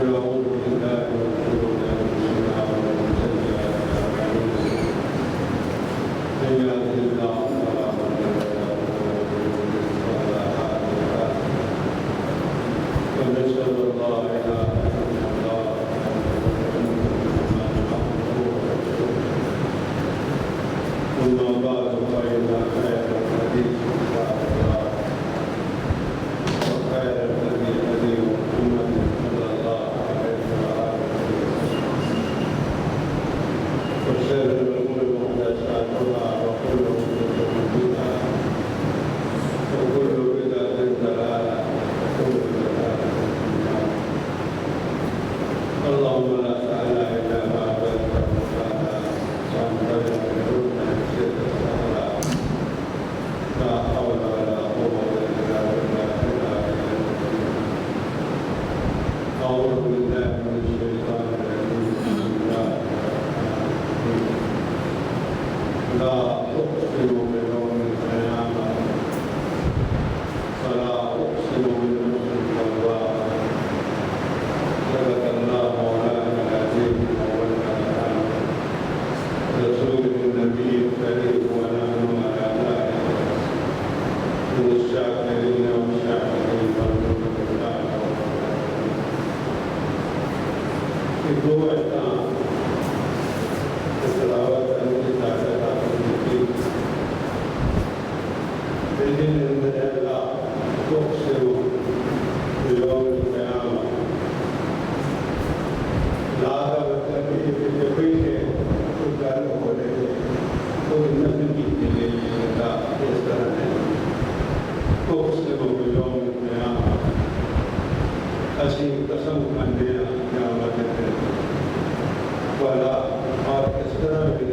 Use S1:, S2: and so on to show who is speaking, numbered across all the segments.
S1: ونعوذ بالله من شرور انفسنا ومن سيئات اعمالنا من يهده الله فلا مضل له ومن يضلل فلا هادي له ونشهد ان لا اله الا الله أما بعد فإن خير الحديث كتاب الله وخير الهدي هدي محمد صلى الله عليه وسلم وشر الأمور محدثاتها وكل محدثة بدعة وكل بدعة ضلالة وكل ضلالة في النار. اللهم لا سهل إلا ما جعلته سهلا وأنت الجبور لا حول ولا قوة إلا بالله. أعوذ بالله من الشيطان الرجيم. بسم الله الرحمن الرحيم. لا أقسم بيوم القيامة ولا أقسم بالنفس اللوامة. صدق الله مولانا العظيم وبلغنا رسول النبي الكريم ونحن على ذلك من الشاكرين والشاكرين والحمد لله. दो ऐसा तलावत करने की ताकत आपने की दिल्ली में अंदर तो से वो लोग क़यामत लागा मतलब ये कोई है तो गाल हो रहे तो नबी की दिले का इस तरह है तो से वो लोग क़यामत ऐसी कसम खाने क़यामत है वाला और इस तरह भी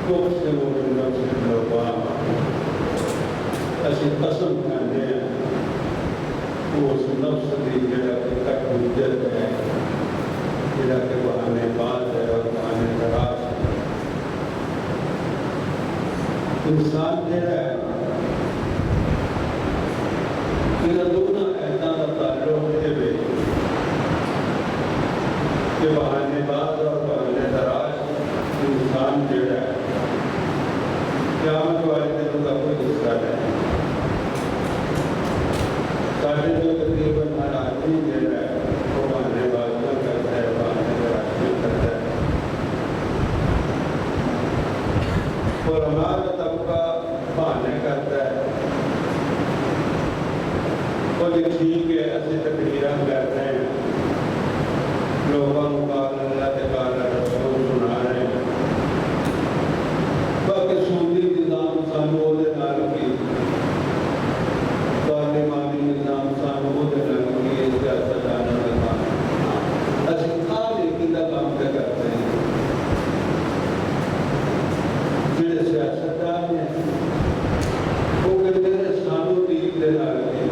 S1: तो से वो नफ्स लौवामा ऐसी कसम खाने वो उस नफ्स की जगह तक हुज्जत है जगह के बहाने बात है और बहाने तराश है। इंसान जरा है दोनों ऐसा ताल्लुक है कि बहाने बात और बहाने तराश इंसान जड़ा है क़यामत वाले दिनों का कोई हिस्सा नहीं। साढ़े जो तकरीबन हर आदमी जड़ा है वो बहाने बाजियाँ करता है, बहाने तराशियाँ करता है और हमारा तबका बहाने करता है और ठीक है ऐसे तकरीरें करते हैं लोगों का अल्लाह के काला रसूल सुना रहे हैं बाकी सूदी निज़ाम सानू दे नाल की पार्लिमानी निज़ाम सानू दे नाल की सियासतदानां दे नाल असीं खाली किदा काम करते हैं जिहड़े सियासतदान ने वो कहते हैं सानू दीन दे नाल की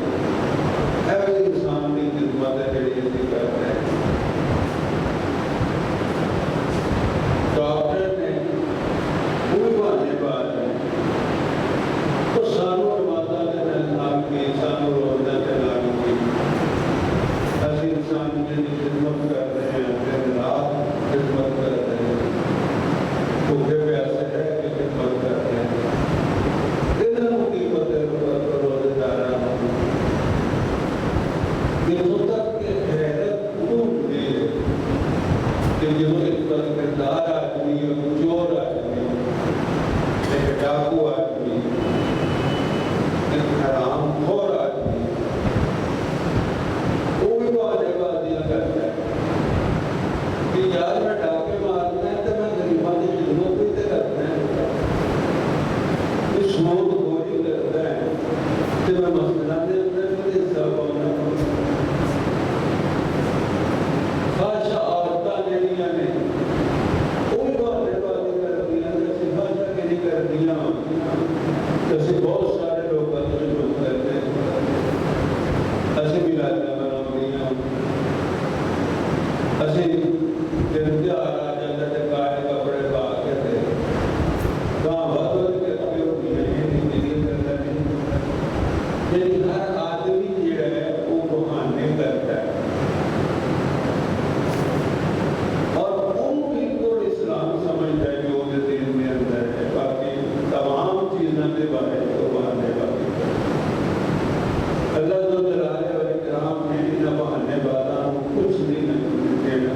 S1: अल्लाह जो जलाले और इकराम ने इन बहाने बादा कुछ नहीं देना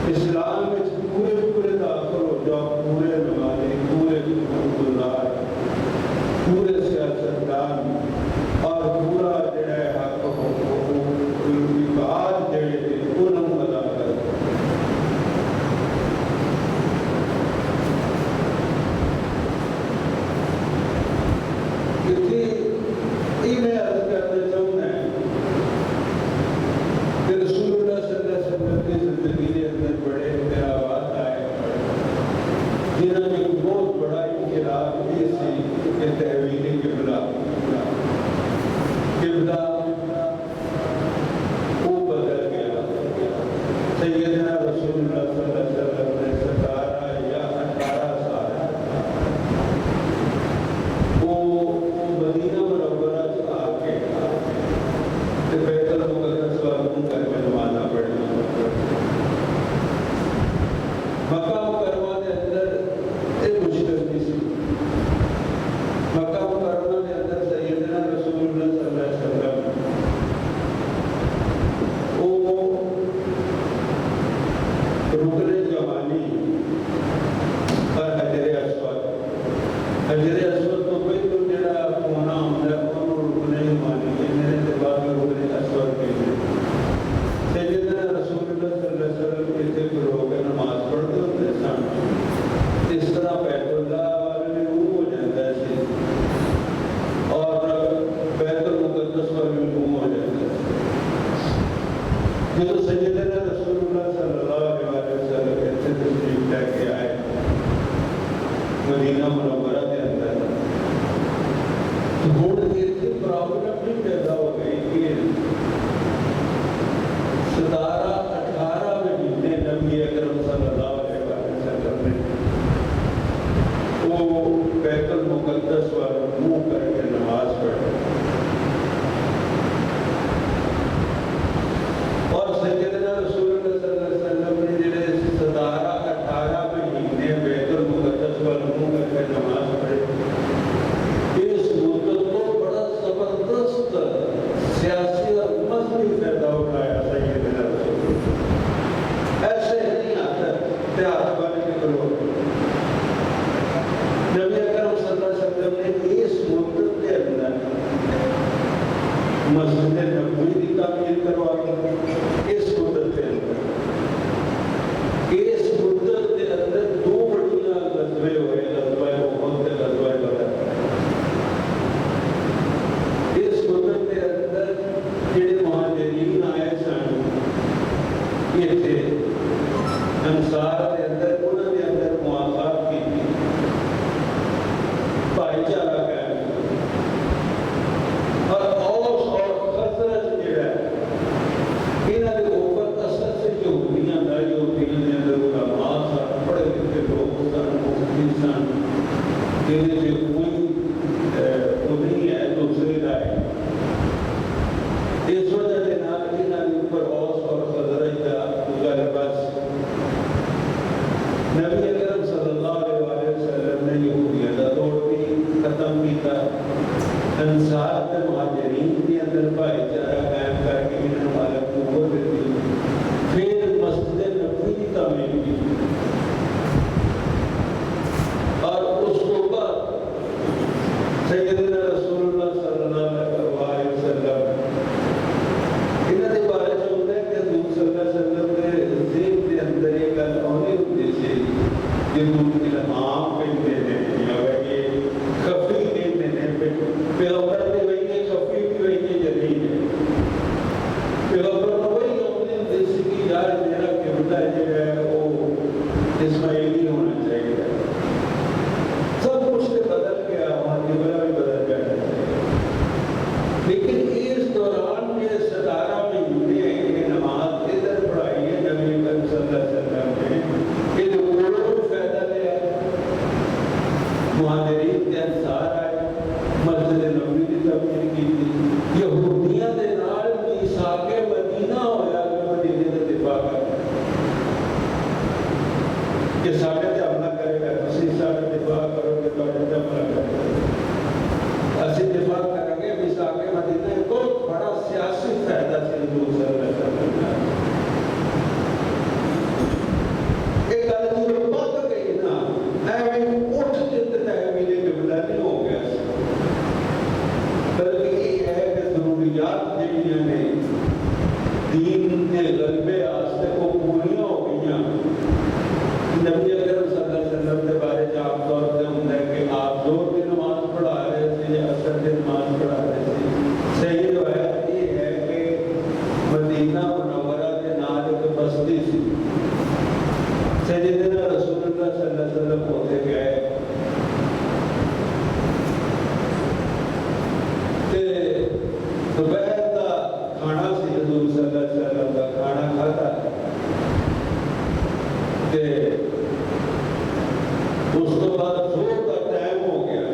S1: इस्लाम में पूरे पूरे दाखिल हो जाओ, पूरे नमाजी, पूरे गुलजार, पूरे सियासतदान और पूरा जड़ा हक विकास जड़े उन्होंने अदा कर मैं अर्ज करना चाहूँगा कि रसूलुल्लाह सल्लल्लाहु अलैहि वसल्लम की जिंदगी के अंदर बड़े इंकलाबात आए जिन्होंने बहुत बड़ा इनकलाब भी सी कि तहवील किबला वो बदल गया। सैयदना रसूलुल्लाह सल्लल्लाहु अलैहि वसल्लम ने 17 या 18 साल वो मदीना मुनव्वरा से आके बैतुल मुक़द्दस वालों घर में नमाज़ पढ़ी। मक्का मुकर्रमा के अंदर ये मुश्किल नहीं सी। मक्का मुकर्रमा के अंदर सैयदना रसूलुल्लाह सल्लल्लाहु अलैहि वसल्लम वो रुकने जवानी और हजरे अस्वद तो कोई तो जड़ा होना होता है वो रुकने जवानी मेरे दिमाग में रुकने अस्वद के लिए सैयदना रसूलुल्लाह सल्लल्लाहु अलैहि वसल्लम के लोग नमाज पढ़ते होते सन। इस तरह बैतुल्लाह वाले में वो हो जाता है और बैतुल मुक़द्दस वाले में वो हो जाता है। जो सैयदना रसूलुल्लाह सल्लल्लाहु अलैहि वसल्लम कहते तशरीफ लेके आए मदीना मुनव्वरा के अंदर तो थोड़ी देर से प्रॉब्लम भी पैदा हो गई कि 17-18 महीने नबी अकरम सल्लल्लाहु अलैहि वसल्लम ने वो बैतुल मुक़द्दस वाला मुँह करके नमाज पढ़ी और सैयदना रसूलुल्लाह सल्लल्लाहु अलैहि वसल्लम ने जिन्हें 17-18 महीने बैतुल मुक़द्दस वाला मुँह करके नमाज पढ़ी। इस मुद्दत को बड़ा जबरदस्त सियासी और मजहबी फायदा उठाया सैयदना रसूलुल्लाह। ऐसे नहीं आता इतिहास वाले के लोग नबी अकरम सल्लल्लाहु अलैहि वसल्लम ने इस मुद्दत के अंदर मस्जिद नबवी की तामीर करवाई। इस मुद्दत के अंदर दो बड़ियां गज़वे हुए, गज़वा उहद ते गज़वा बदर। इस मुद्दत के अंदर जिहड़े मुहाजिरीन आए सन इत्थे अंसार के अंदर उन्होंने अंदर मुआखात की भाईचारा कायम और औस और खज़रज जिहड़ा इन्हां दे ऊपर असल से यहूदियां के अंदर उलमा सन, पढ़े लिखे लोग सन, मुफ्ती सन, जिन्हें से कोई वो नहीं है दूसरे राय। इस वजह से नाल इन्हां दे ऊपर औस और खज़रज का गलबा नबी अकरम सल्लल्लाहु अलैहि वसल्लम ने यहूदियत का तोड़ भी खत्म किया। अंसार के मुहाजिरीन के अंदर भाईचारा कायम करके इन्होंने मालक को कुव्वत दी। फिर मस्जिद नबवी की तामीर की और उसके बाद सैयदना रसूलुल्लाह सल्लल्लाहु अलैहि वसल्लम इन्होंने बारे में होता है कि हज़ूर सल्लल्लाहु अलैहि वसल्लम के ज़हन के अंदर एक गल आने होती सी कि दूसरे इल्हाम पेंदे ने या ये खफी देते ने पैगंबर ने वही है खफी भी वही है जली है पैगंबर ने वही अपने देश की यार मेरा किबला जो है वो इस्माइली होना चाहिए। सब कुछ से बदल गया, वहाँ किबला भी बदल गया। में असर के नमाज पढ़ा रहे थे। सही रिवायत ये है कि मदीना मुनव्वरा के नाल एक बस्ती सी, सैयदना रसूलुल्लाह सल्लल्लाहु अलैहि वसल्लम होते गए ते दोपहर का खाना सी, हजूर सल्लल्लाहु अलैहि वसल्लम का खाना खाता ते उस तो बाद जोर का टाइम हो गया,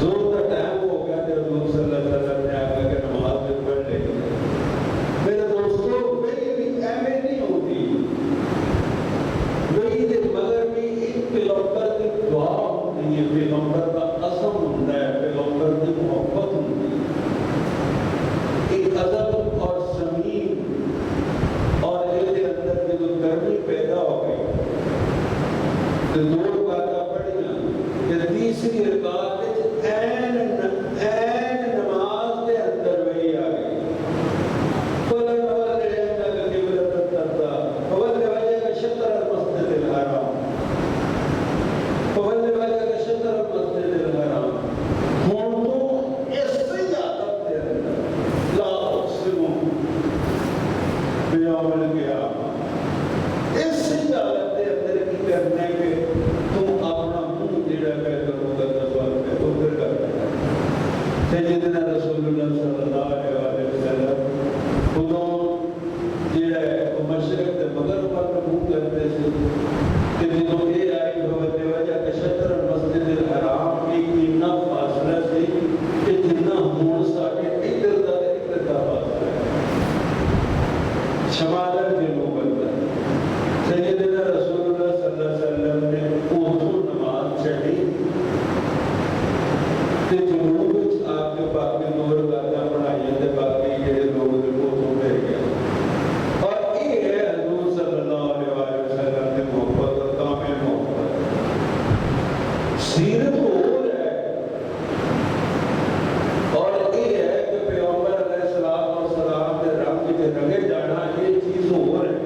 S1: जोर का टाइम हो गया तो हजूर सल्लल्लाहु अलैहि वसल्लम ने आकर के नमाज में पढ़ ली। मेरे दोस्तों मेरी भी एम नहीं होती, मेरी दे मगर भी एक पैगंबर की दुआ होती है, पैगंबर का कसम होता है, पैगंबर की मोहब्बत होती है, एक अदब और समीम और एक अंदर की जो गर्मी पैदा हो गई तो दो बातें पढ़ियां कि तीसरी रकात में ऐन नमाज के अंदर वही आ गई। फलन वाले अंदर किबला तत्ता फवल वाले का शतर मस्जिद अल हराम, फवल वाले का शतर मस्जिद अल हराम हुन तो इससे ज्यादा दे अंदर ला उस्लिम बियामल किया इससे ज्यादा दे अंदर की करने के तुम अपना मुंह जेड़ा कर करोगे दरबार में तो फिर कर सैयदना रसूलुल्लाह सल्लल्लाहु अलैहि वसल्लम खुदों जेड़ा है मशरिक ते मगरिब पर मुंह करते थे कि जो ये आई भवते वजह के शतर मस्जिद अल हराम की इतना फासला से कि जितना हुन साडे इधर का फासला है शमादर के लोग अंदर सैयदना रसूलुल्लाह सल्लल्लाहु अलैहि वसल्लम ने उर्दू नमाज चढ़ी ते जुनूब विच आपके बाकी दो रकातां पढ़ाइयां ते बाकी जेड़े लोग ने वो रह गए। और ये है हजूर सल्लल्लाहु अलैहि वसल्लम की मोहब्बत और कामिल मोहब्बत। सीरत और है और ये है कि पैगंबर अलैहिस्सलाम और सलाम के रंग के रंगे जाना ये चीज और है।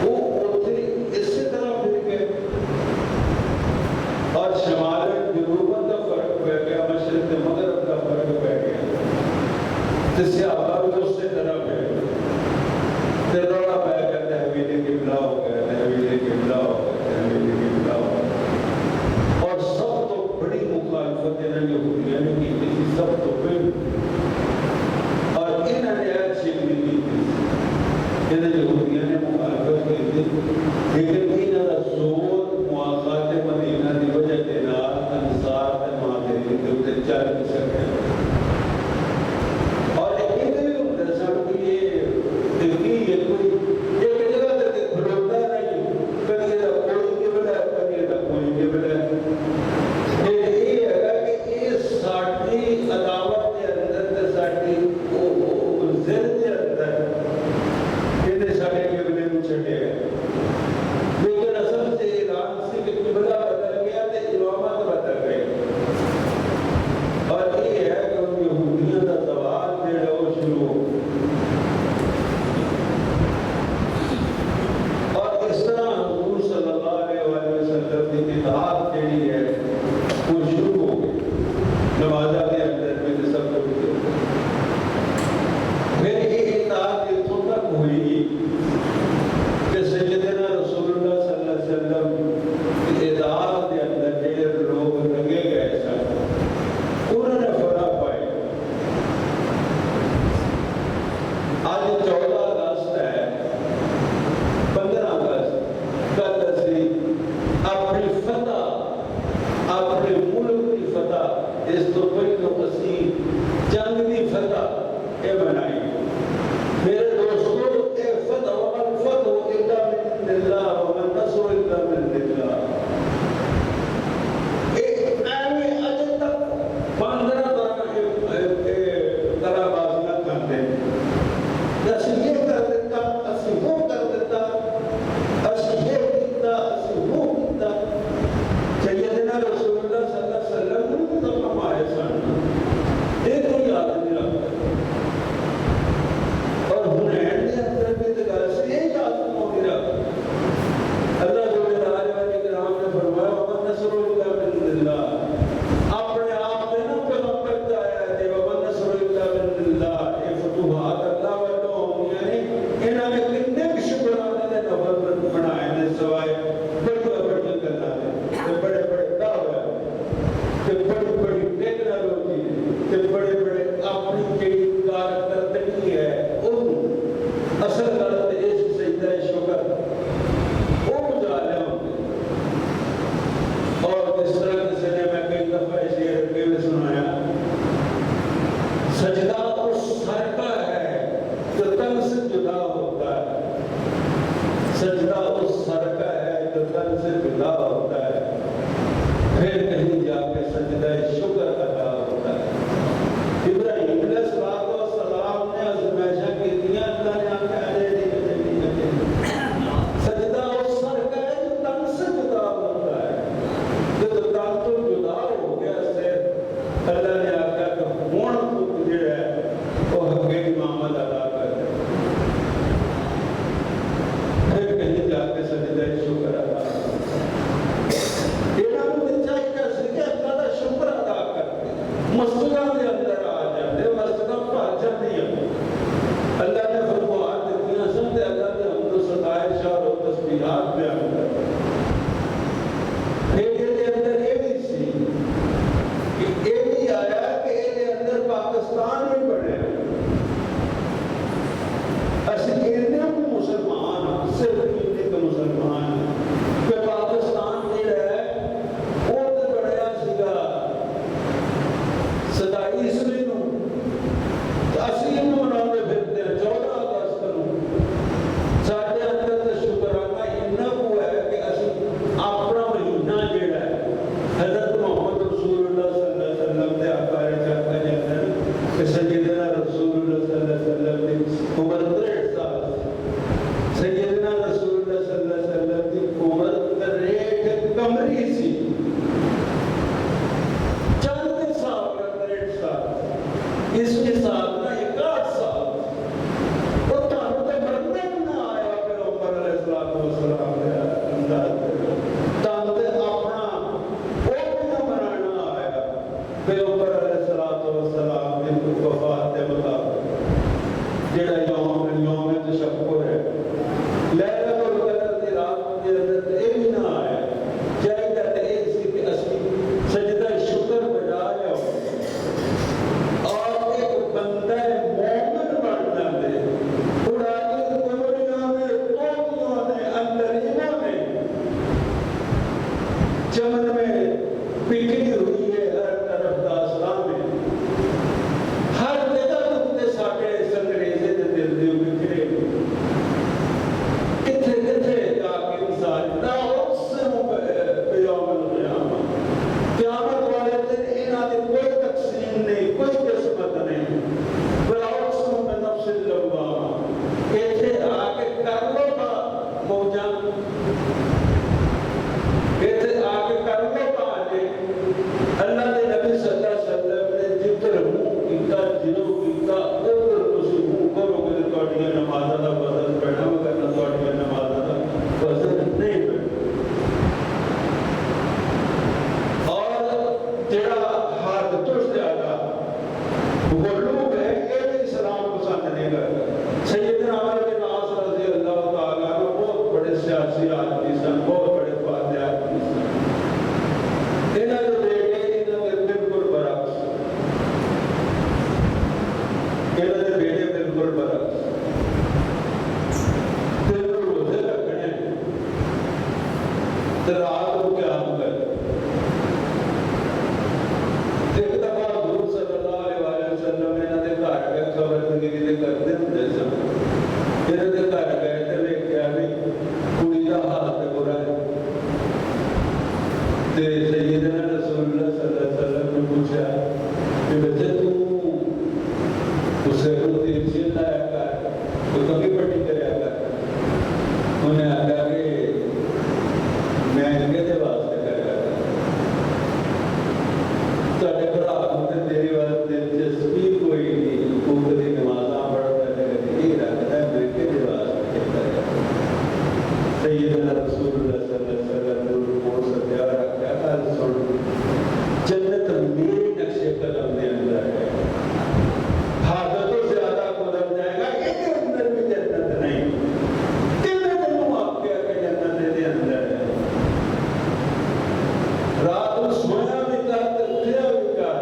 S1: वो उसे इसी तरह फिर गए और शमाल जुनूबन का फर्क पड़ गया, मशरिक से मगरिब का फर्क पड़ गया, जिससे आबाद उससे तरफ है फिर रौला पाया गया तहवील किबला हो गया, तहवील किबला हो गया, तहवील किबला हो गया। और सब तो बड़ी मुखालफत इन्होंने यहूदियों ने की थी, सब तो फिर और इन्होंने अच्छी भी की थी, इन्हें यहूदियों ने मुखालफत की थी लेकिन इन्होंने जोर मुआखात मदीना की वजह के नाल अंसार के मुहाजिरीन के ऊपर चल नहीं सके। और इन्हें भी उधर सब ये दिल्ली ये कोई एक जगह तक खड़ोता नहीं, कभी ना कोई के बड़ा कभी ना कोई के बड़ा ये है कि ये साडी अदावत के अंदर ते साडी ओ जिद के अंदर इन्हें साडे के बने में छड़े गए। लेकिन असल से ईरान से किबला बदल गया तो इमामत बदल गई और ये है कि उन यहूदियों का सवाल जेड़ा वो शुरू और इस तरह हजूर सल्लल्लाहु अलैहि वसल्लम की किताब जेड़ी है वो शुरू हो गई नमाज़ के अंदर में सब कुछ। फिर ये किताब इतों तक हुई कि सैयदना रसूलुल्लाह सल्लल्लाहु अलैहि वसल्लम की इदात के अंदर जेड़े लोग लगे गए सन उन्होंने फरा पाए। आज 14 अगस्त है, 15 अगस्त कल असी अपनी फतह अपने मुल्क की फतह इस तो पहले असी जंग की फतह ये बनाई। मेरे दोस्तों ये फतह वमन फतह इल्ला मिन अल्लाह वमन नस्र इल्ला मिन अल्लाह एक आने अज तक 15 तरह बाजियां करते असी ये कर देता असी वो कर देता असी ये किया असी वो किया। सैयदना रसूलुल्लाह सल्लल्लाहु अलैहि वसल्लम ने तो हमारे सन एक कोई याद नहीं रखता पैगंबर अलैहिस्सलातु वस्सलाम की वफात के मुताबिक जेड़ा यौम तशक्कुर है लैलतुल कदर की रात के अंदर ये भी ना आया चाहिए तो ये सी कि असली सजदा शुक्र बजा लिया और एक बंदा मोमिन बन जाते थोड़ा इन कमरियों में कोनियों ने अंदरियों ने चमन में बिखरी हुई है हर तरफ दास्तां में हर जगह उत्ते साडे संगरेजे दे दिल दे बिखरे किथे किथे जाके इंसान ना उस यौमुल क़यामा क़यामत वाले दिन इन्हां दी कोई तकसीम नहीं कोई किस्मत नहीं वला उक़्सिमु बिनफ्सिल लव्वामा इथे आके कर लो बा मौजां इथे आके कर लो बाजे अल्लाह के नबी सल्लल्लाहु अलैहि वसल्लम ने जिक्र मुंह कीता जिलो कीता उधर तुसी मुंह करोगे तो तुहाडियां नमाज़ां दा वज़न बढ़ना वरना तुहाडियां नमाज़ां दा वज़न नहीं बढ़ना और जेड़ा हद तो ज़्यादा गुलूब है ये भी इस्लाम पसंद नहीं करता सैयदना अमर बिन आस रज़ी अल्लाह तआला अन्हु बहुत बड़े सियासी आदमी सन बहुत बड़े फादे आदमी सन इन्हां दे बेटे इन्हां दे बिल्कुल बरअक्स इन्हां दे बेटे बिल्कुल बरअक्स बिल्कुल रोज़े रखने तो रात को क्या कर एक दफा हुजूर सल्लल्लाहु अलैहि वसल्लम इन्हां दे घर गए खबरदगी ते करदे हुंदे सन इन्हां दे घर गए ते वेख्या भी कुड़ी दा हाल ते बुरा है ते सैयदना रसूलुल्लाह सल्लल्लाहु अलैहि वसल्लम ने पूछा कि बच्चे तू उसे रोटी से लाया कर तो कभी पट्टी करया कर उन्हें आखा कि मैं किहदे वास्ते करया कर तुहाडे भरा नूं ते तेरी वास्ते दिलचस्पी कोई नहीं तू कदी नमाज़ां पढ़दा ते कदी रखदा मैं किहदे वास्ते करया कर सैयदना रसूलुल्लाह सल्लल्लाहु अलैहि वसल्लम ने कोल सत्या रखा कल सुन जन्नत मेरे नक्शे कदम के अंदर है हाथ तो ज्यादा गुजर जाएगा इसके अंदर भी जन्नत नहीं कितने दिनों आपके आगे जन्नत के अंदर है रात को सोया भी कर उठया भी कर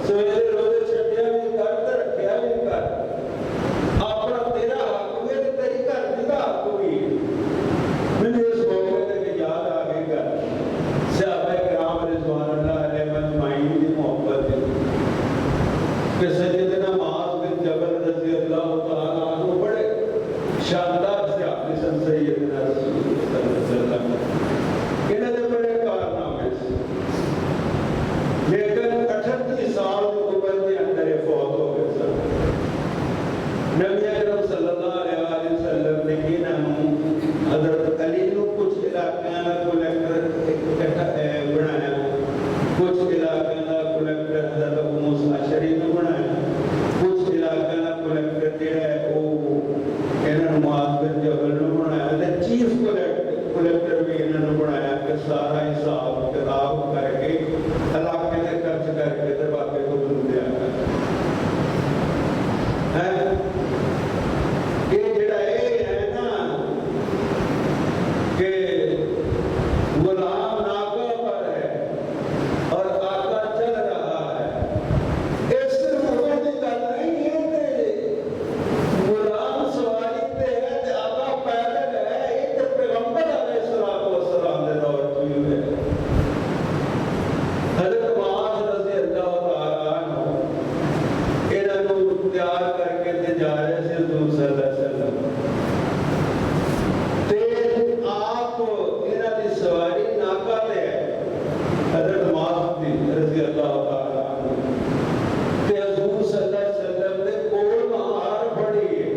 S1: सवेरे रोजे छड्या भी कर ते रखया भी कर अपना तेरा हक भी ते तेरी घर दी दा हक भी मैंने इस मौके ते याद आ गई कर सहाबा किराम रिज़वानुल्लाह अलैहिम अजमाइन की मोहब्बत कि सैयदना मुआज़ बिन जबल रज़ी अल्लाह तआला अन्हु बड़े शानदार सहाबी सन सैयदना रसूलुल्लाह सल्लल्लाहु अलैहि वसल्लम इन्हां दे बड़े कारनामे लेकिन 38 साल की उम्र के अंदर फौत हो गए सन नबी अकरम सल्लल्लाहु अलैहि वसल्लम ने इन्हां हज़रत अली को कुछ इलाकों का कलेक्टर बनाया कुछ इलाकों का कलेक्टर हज़रत अबू मूसा अशअरी ने बनाया कुछ इलाकों का कलेक्टर जेड़ा है वो इन्हां मुआज़ बिन जबल ने बनाया ते चीफ कलेक्टर भी इन्हां बनाया कि सारा हिसाब किताब करके इलाके ते खर्च करके ते बाकी को दिया है ये जेड़ा है ना कि गुलाम नाका पर है और आका चल रहा है इस मुल्क की गल नहीं है कि गुलाम सवारी पे है ते आका पैदल है ये तो पैगंबर अलैहिस्सलातु वस्सलाम दे दौर तो ही है हज़रत मुआज़ रज़ी अल्लाह तआला अन्हु इन्हां नूं तैयार करके ते जा रहे थे हुज़ूर सल्लल्लाहु अलैहि वसल्लम ते आप इन्हां दी सवारी नाका ते है हज़रत मुआज़ रज़ी अल्लाह तआला अन्हु ते हुज़ूर सल्लल्लाहु अलैहि वसल्लम ने कोल महार फड़ी है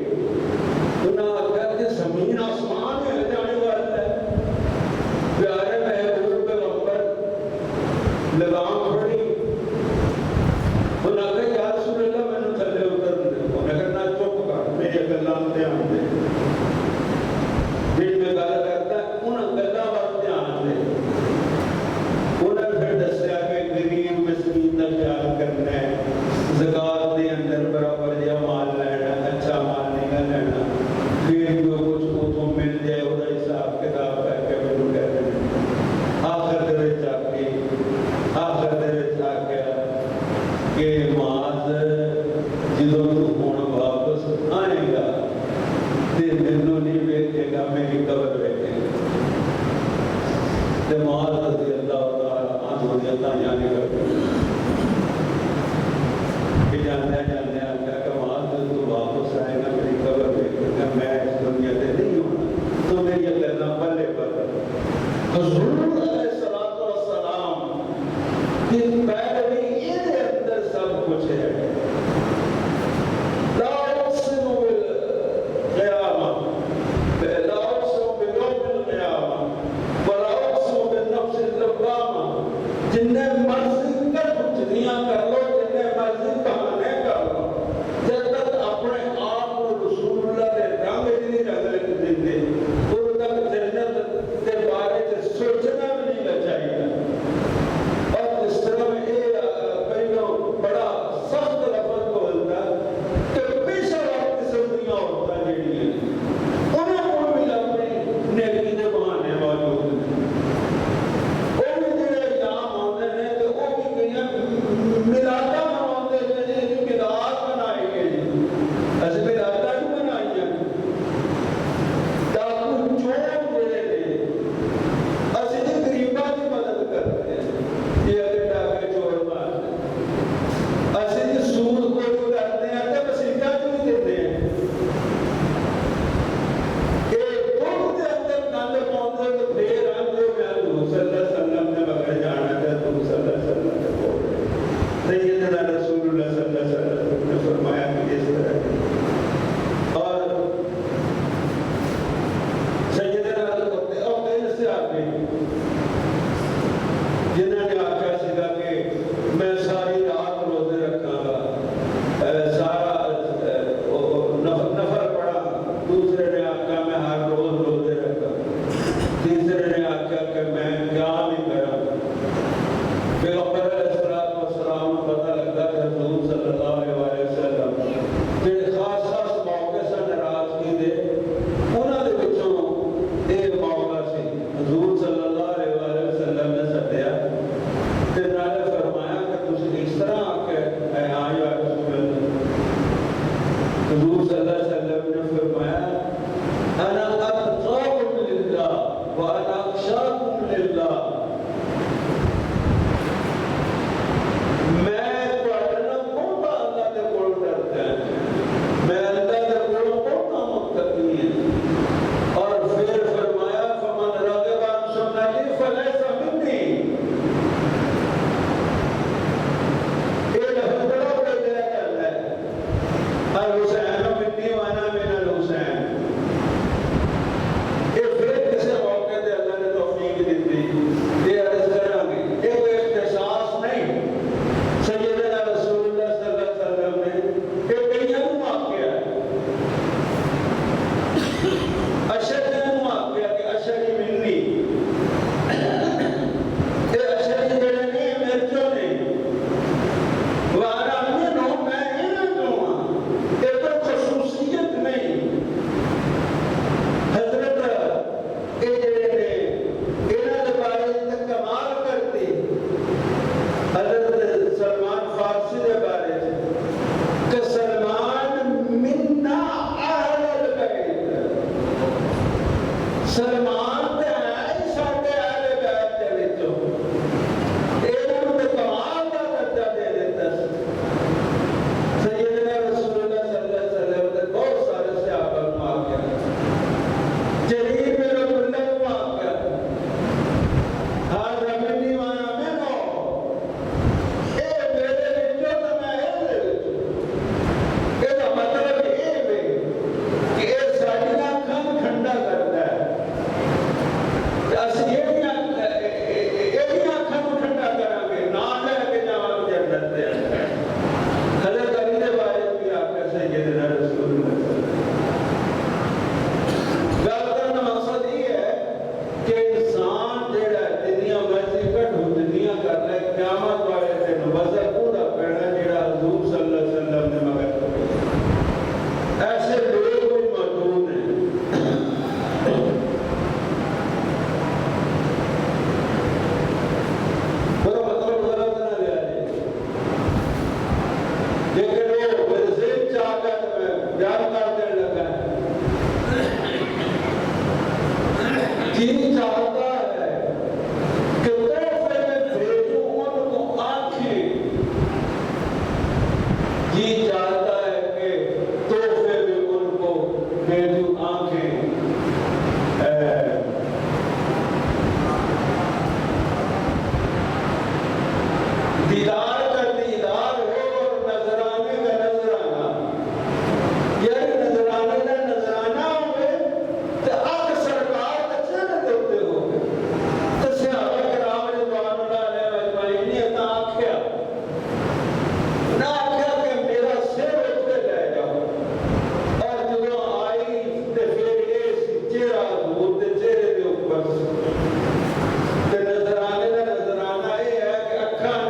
S1: उन्हां आख्या कि ज़मीन आसमान हिल जाने वाला है प्यारे महबूब पैगंबर लगाम फड़ी उन्हां आख्या या रसूलल्लाह मैनूं थल्ले उतरन दे उन्हां कहना चुप कर मेरी गल्लां ते ध्यान दे जिहड़ी मैं गल करदा उन्हां गल्लां वल ध्यान दे उन्हां फिर दस्सिया कि गरीब मिस्कीन दा सैयदना रसूलुल्लाह सल्लल्लाहु अलैहि वसल्लम ने फरमाया कि इस तरह और सैयदना और से आगे जिन्होंने आख्या सीगा कि मैं सारी रात रोजे रखांगा, सारा नफर पढ़ा। दूसरे ने आख्या मैं हर रोज रोजे रखा। तीसरे ने आख्या कि मैं क्या नहीं करा। पैगंबर अलैहिस्सलाम को पता लगा कि हुजूर सल्लल्लाहु अलैहि वसल्लम जिहड़े खास मौके से नाराजगी दे उन्हां दे विचों एक मौका सी। हुजूर सल्लल्लाहु अलैहि वसल्लम ने सद्या ते नाले फरमाया कि तुसीं इस तरह आके हाँ या रसूल अल्लाह। हुजूर सल्लल्लाहु अलैहि वसल्लम ने फरमाया अना अतक़ाकुम लिल्लाह व अना अख़शाकुम लिल्लाह।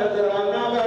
S1: नजराना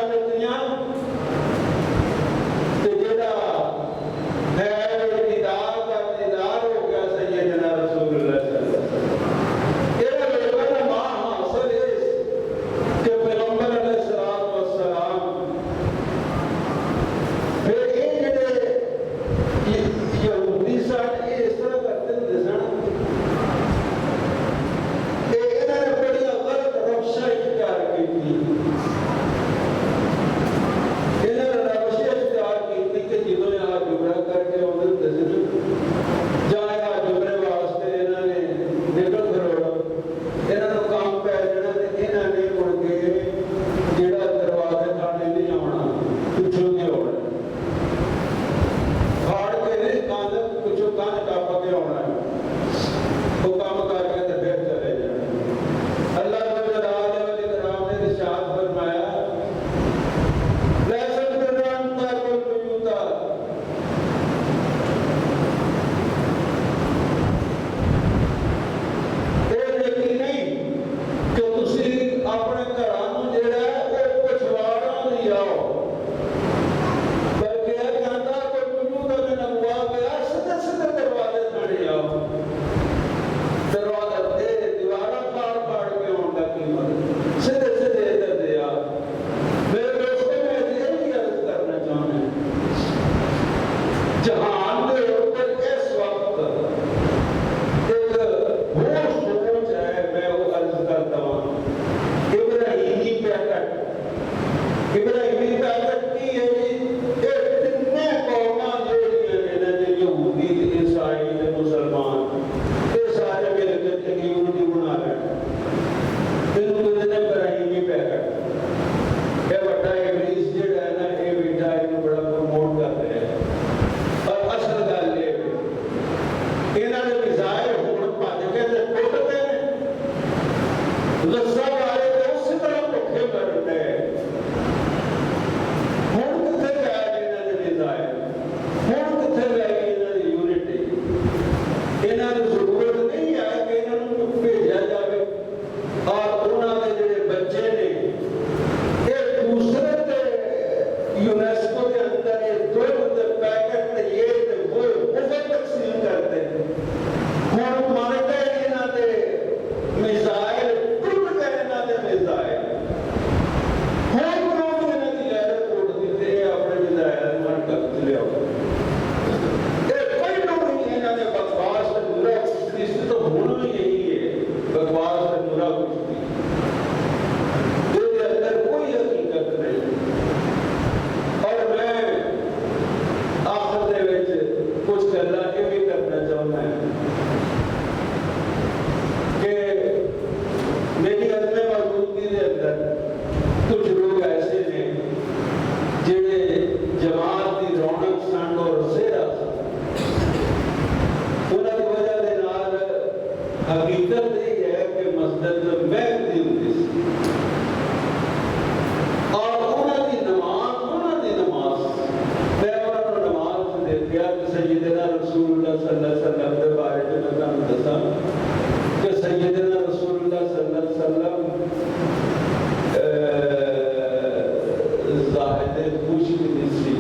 S1: जाहिद खुश की सी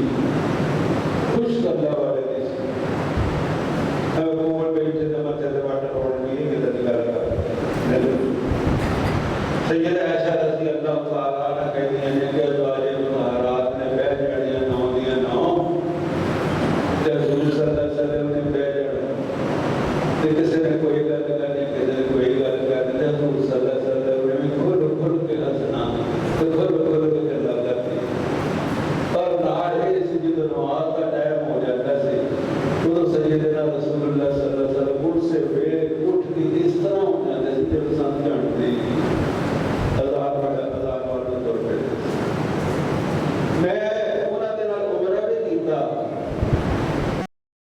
S1: खुश करने वाले दी सी अब कोमल बैठे तो मत चलते बाटा रोड में ये किधर निकल का सैयद ऐशा रज़ी अल्लाह तआला अन्हा कहती हैं कि अज़वाज मुतहरात ने बैठ जड़ियां नौ दियां नौ ते रसूल सल्लल्लाहु अलैहि वसल्लम ने बैठ जड़ ते किसी ने कोई गल करनी किसी ने कोई गल करनी ते रसूल सल्लल्लाहु अलैहि वसल्लम ने खुल खुल के हंसना ते खुल खुल के गल्लां करनी पर नाल इस जो नमाज का टाइम हो जाता सी तो सैयदना रसूलुल्लाह सल्लल्लाहु अलैहि वसल्लम उठ से उठ के इस तरह